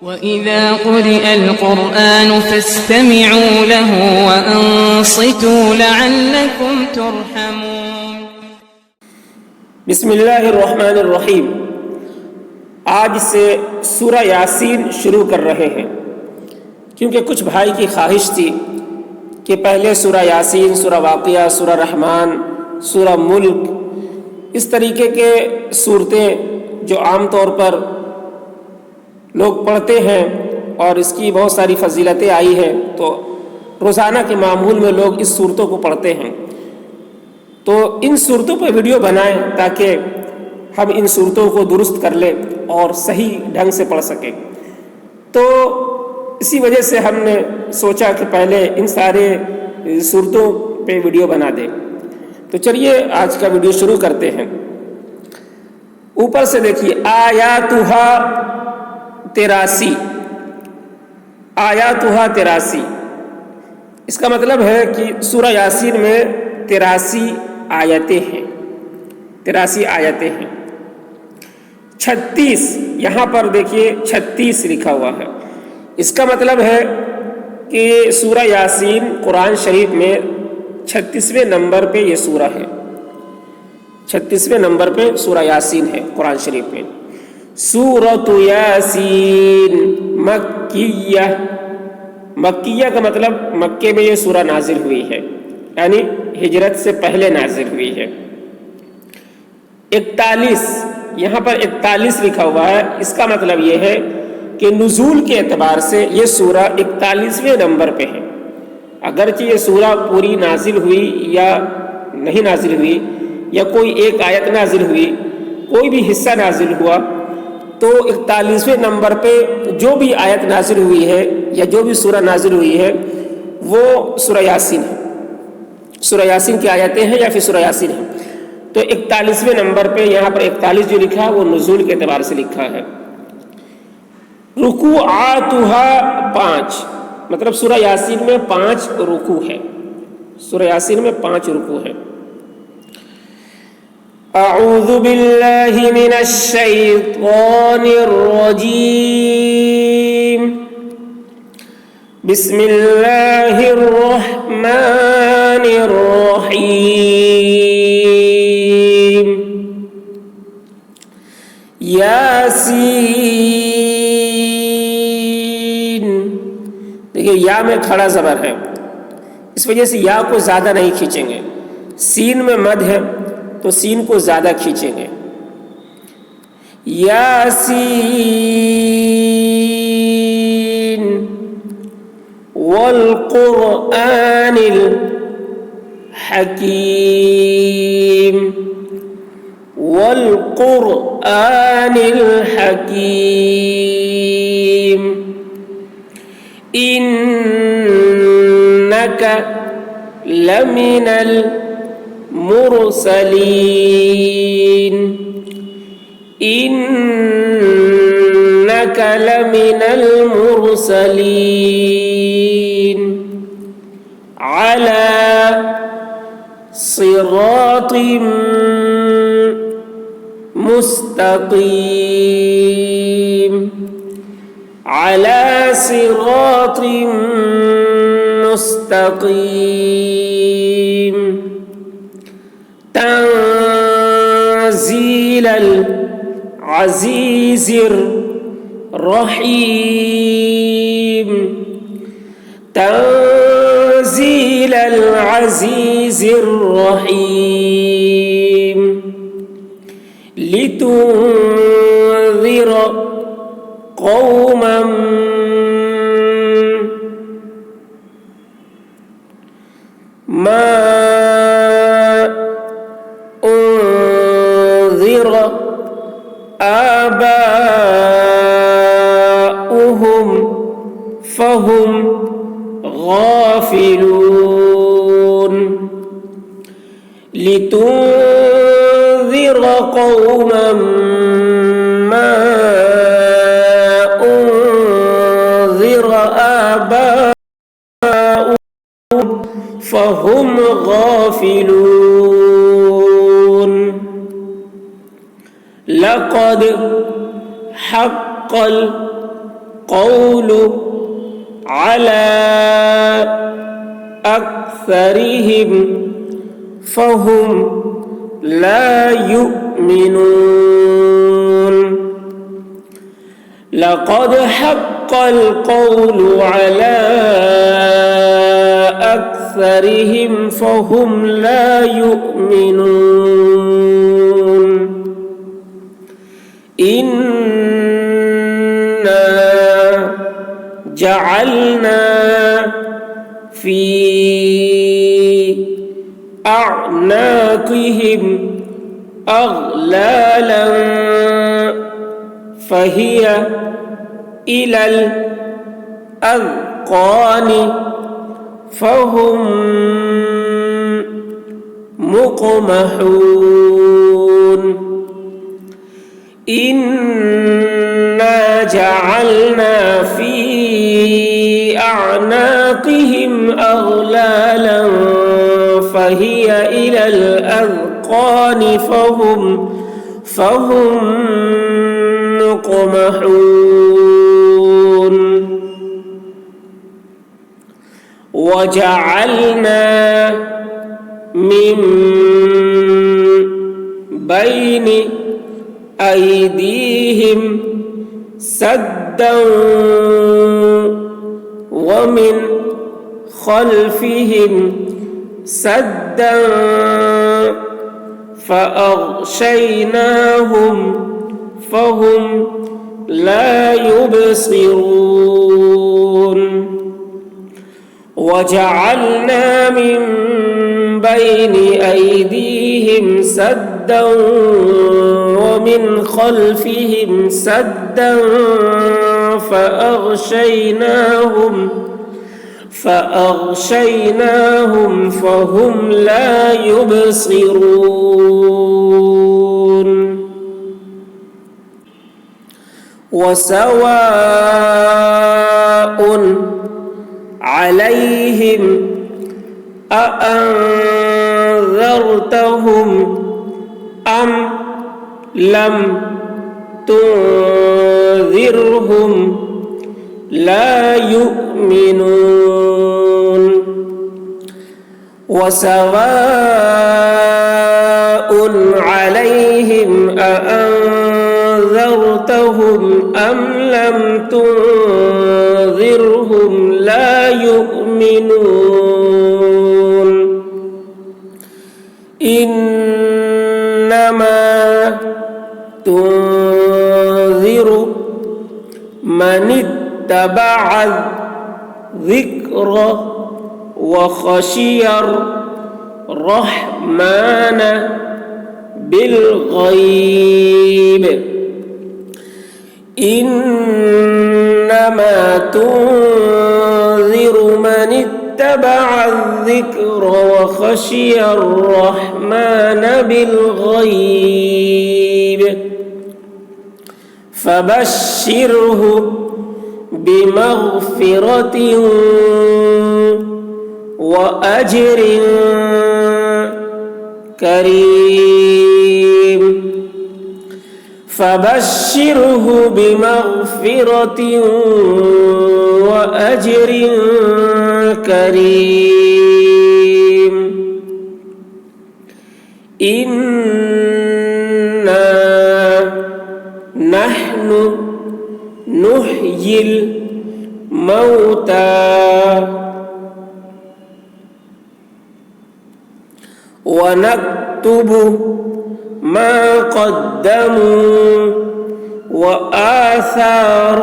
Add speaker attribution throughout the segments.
Speaker 1: وَإِذَا قُرِئَ الْقُرْآنُ فَاسْتَمِعُوا لَهُ وَأَنصِتُوا لَعَلَّكُمْ تُرْحَمُونَ۔
Speaker 2: بسم اللہ الرحمن الرحیم۔ آج سے سورہ یاسین شروع کر رہے ہیں، کیونکہ کچھ بھائی کی خواہش تھی کہ پہلے سورہ یاسین، سورہ واقعہ، سورہ رحمان، سورہ ملک، اس طریقے کے صورتیں جو عام طور پر لوگ پڑھتے ہیں اور اس کی بہت ساری فضیلتیں آئی ہیں، تو روزانہ کے معمول میں لوگ اس صورتوں کو پڑھتے ہیں، تو ان صورتوں پہ ویڈیو بنائیں تاکہ ہم ان صورتوں کو درست کر لیں اور صحیح ڈھنگ سے پڑھ سکیں۔ تو اسی وجہ سے ہم نے سوچا کہ پہلے ان سارے صورتوں پہ ویڈیو بنا دیں۔ تو چلیے آج کا ویڈیو شروع کرتے ہیں۔ اوپر سے دیکھیے، آیاتھا 83، آیاتھا 83، اس کا مطلب ہے کہ سورہ یاسین میں 83 آیتیں ہیں، 83 آیتیں ہیں۔ 36، یہاں پر دیکھیے 36 لکھا ہوا ہے، اس کا مطلب ہے کہ سورہ یاسین قرآن شریف میں 36ویں نمبر پہ یہ سورہ ہے، 36ویں نمبر پہ سورہ یاسین ہے قرآن شریف میں۔ سورۃ یاسین مکیہ، مکیہ کا مطلب مکے میں یہ سورہ نازل ہوئی ہے، یعنی ہجرت سے پہلے نازل ہوئی ہے۔ 41، یہاں پر 41 لکھا ہوا ہے، اس کا مطلب یہ ہے کہ نزول کے اعتبار سے یہ سورہ 41ویں نمبر پہ ہے۔ اگرچہ یہ سورہ پوری نازل ہوئی یا نہیں نازل ہوئی، یا کوئی ایک آیت نازل ہوئی، کوئی بھی حصہ نازل ہوا، تو 41ویں نمبر پہ جو بھی آیت نازل ہوئی ہے یا جو بھی سورہ نازل ہوئی ہے وہ سورہ یاسین ہے، سورہ یاسین کی آیتیں ہیں یا پھر سورہ یاسین ہے۔ تو 41ویں نمبر پہ یہاں پر 41 جو لکھا ہے وہ نزول کے اعتبار سے لکھا ہے۔ رکوعاتھا 5، مطلب سورہ یاسین میں 5 رکوع ہے، سورہ یاسین میں 5 رکوع ہے۔ اعوذ باللہ من الشیطان الرجیم، بسم اللہ الرحمن الرحیم۔ یاسین، دیکھیے یا میں کھڑا زبر ہے، اس وجہ سے یا کو زیادہ نہیں کھینچیں گے۔ سین میں مد ہے تو سین کو زیادہ کھینچیں گے۔ یاسین والقرآن الحکیم، والقرآن الحکیم، انک لمن المرسلین، انک لمن المرسلین، علی صراط مستقیم، علی صراط مستقیم، تنزیل العزیز الرحیم، تنزیل العزیز الرحیم، لتنذر قوما ما انذر آباؤهم فهم غافلون، لتنذر قوما ما انذر آباؤهم فهم غافلون، لقد حق القول على أكثرهم فهم لا يؤمنون لقد حق القول على أكثرهم فهم لا يؤمنون إنا جعلنا في أعناقهم أغلالا فهي إلى الأذقان فهم مقمحون إنا جعلنا في أعناقهم أغلالا فهي إلى الأذقان فهم مقمحون وجعلنا من بين أيديهم سدا ومن خلفهم سدا فأغشيناهم فهم لا يبصرون وجعلنا من بين أيديهم سدا ومن خلفهم سدا فأغشيناهم فهم لا يبصرون وسواء عليهم أأنذرتهم أم لم تنذرهم لا يؤمنون وسواء عليهم أأنذرتهم أم لم تنذرهم لا يؤمنون إنما تنذر من اتبع الذكر وخشي الرحمن بالغيب إنما تنذر من اتبع الذكر وخشي الرحمن بالغيب فبشره بمغفرة وأجر كريم فبشره بمغفرة وأجر كريم إنا نحن نحيي الموتى ونكتب ما قدموا وآثارهم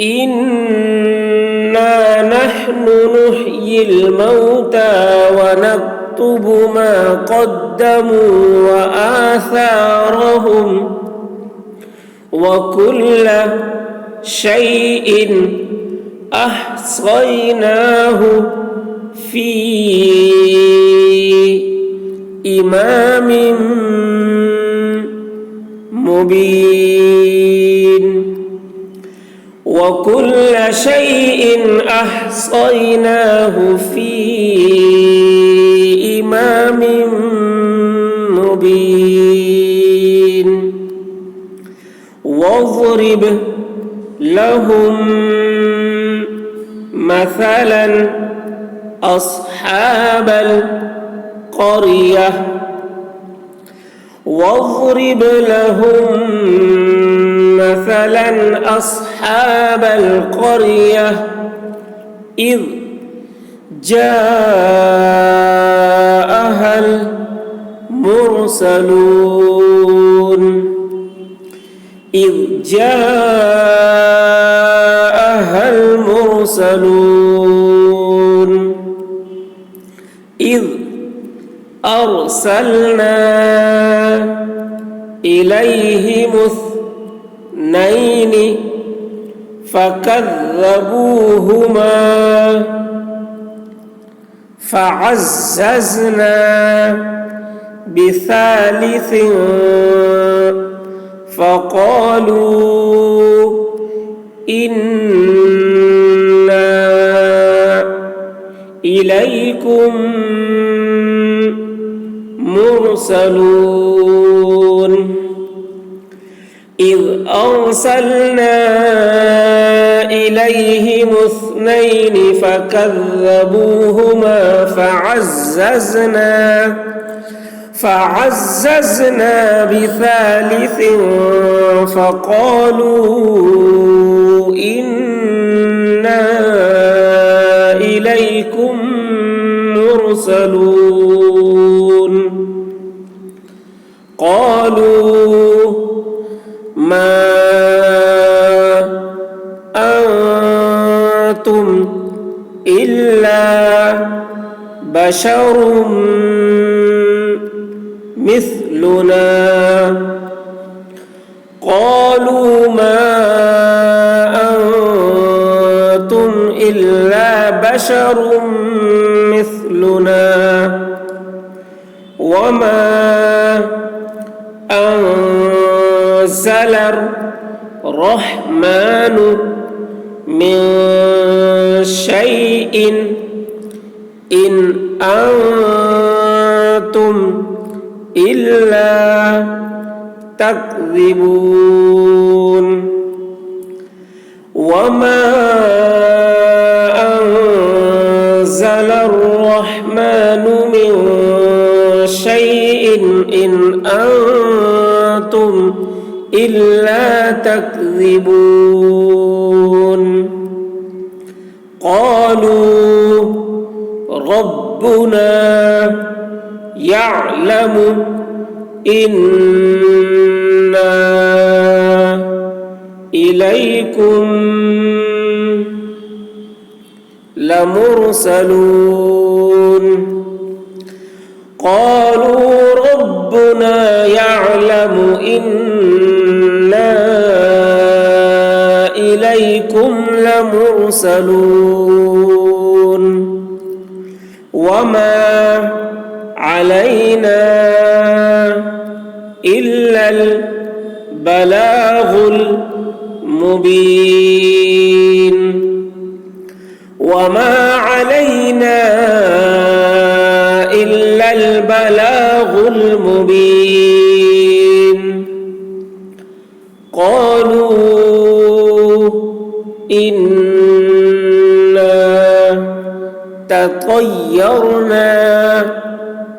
Speaker 2: إنا نحن نحيي الموتى ونكتب ما قدموا وآثارهم وكل شيء أحصيناه في إمام مبين وكل شيء أحصيناه في إمام مبين واضرب لهم مثلا أصحاب القرية واضرب لهم مثلا أصحاب القرية إذ جاءها المرسلون إذ جاءها المرسلون إذ أرسلنا إليهم اثنين فكذبوهما فعززنا بثالث فقالوا إنا إليكم مرسلون إذ أرسلنا إليهم اثنين فكذبوهما فعززنا بثالث فقالوا إنا إليكم مرسلون قالوا ما أنتم إلا بشر مثلنا قالوا ما أنتم إلا بشر مثلنا وما أنزل الرحمن من شيء إن أنتم إلا تكذبون وما أنزل الرحمن من شيء إن أنتم إلا تكذبون قالوا ربنا يعلم إنا إليكم لمرسلون قالوا ربنا يعلم إنا إليكم لمرسلون وما علينا إلا البلاغ المبين وما علينا إلا البلاغ المبين قالوا إنا تطيرنا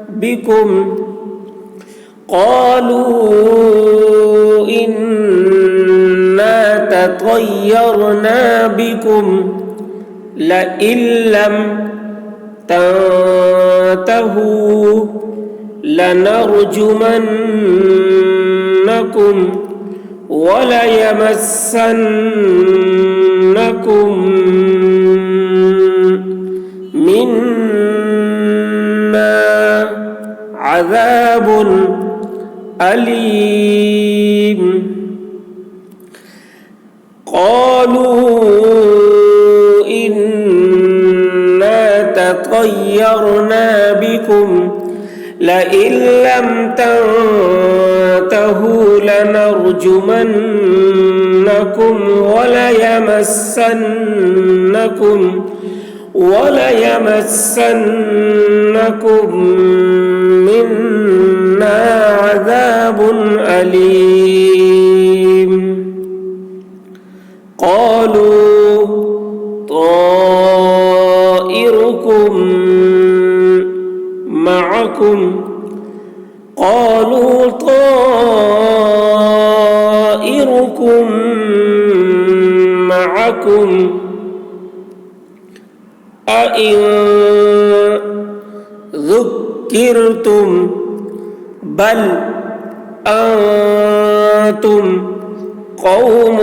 Speaker 2: بكم قالوا إنا تطيرنا بكم لئن لم تنتهوا لنرجمنكم وليمسنكم منا عذاب أليم قالوا إنا تطيرنا بكم لئن لم تنتهوا لنرجمنكم وليمسنكم منا عذاب أليم معكم قالوا طائركم معكم أئن ذكرتم بل أنتم قوم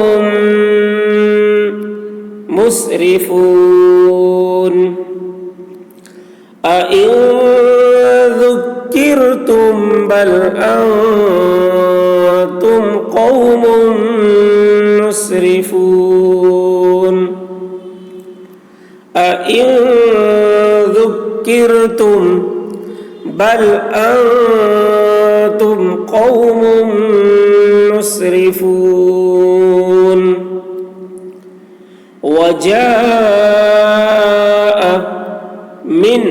Speaker 2: مسرفون أئن ذكرتم بل أنتم قوم مسرفون أئن ذكرتم بل أنتم قوم مسرفون وجاء من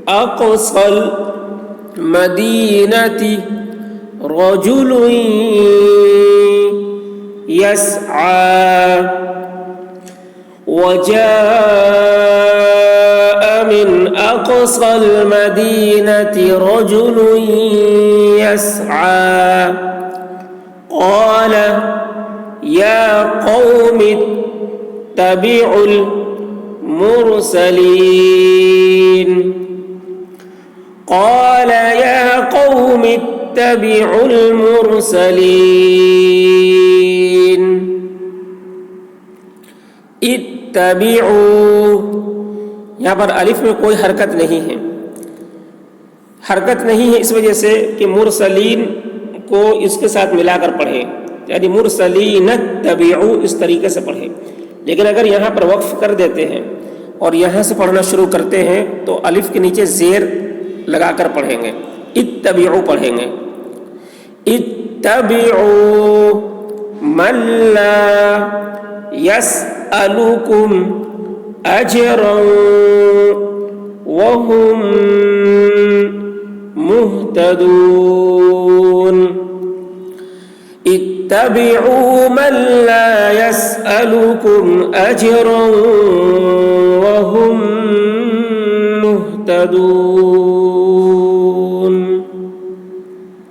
Speaker 2: أقصى المدينة رجل يسعى وجاء من أقصى المدينة رجل يسعى قال يا قوم اتبعوا المرسلين قال يا قوم اتبعوا المرسلين इत्तबिऊ, यहाँ पर अलिफ में कोई हरकत नहीं है। हरकत नहीं है इस वजह से कि मुरसलीन को इसके साथ मिलाकर पढ़े, यानी मुरसलीन तबिऊ इस तरीके से पढ़े। लेकिन अगर यहाँ पर वक्फ कर देते हैं और यहाँ से पढ़ना शुरू करते हैं तो अलिफ के नीचे ज़ेर लगाकर पढ़ेंगे, इत्तबिऊ पढ़ेंगे। इत्तबिऊ मल्ला यसअलुकुम अजरन वहुम मुहतदून। इत्तबिऊ मन ला यसअलुकुम अजरन वहुम मुहतदून।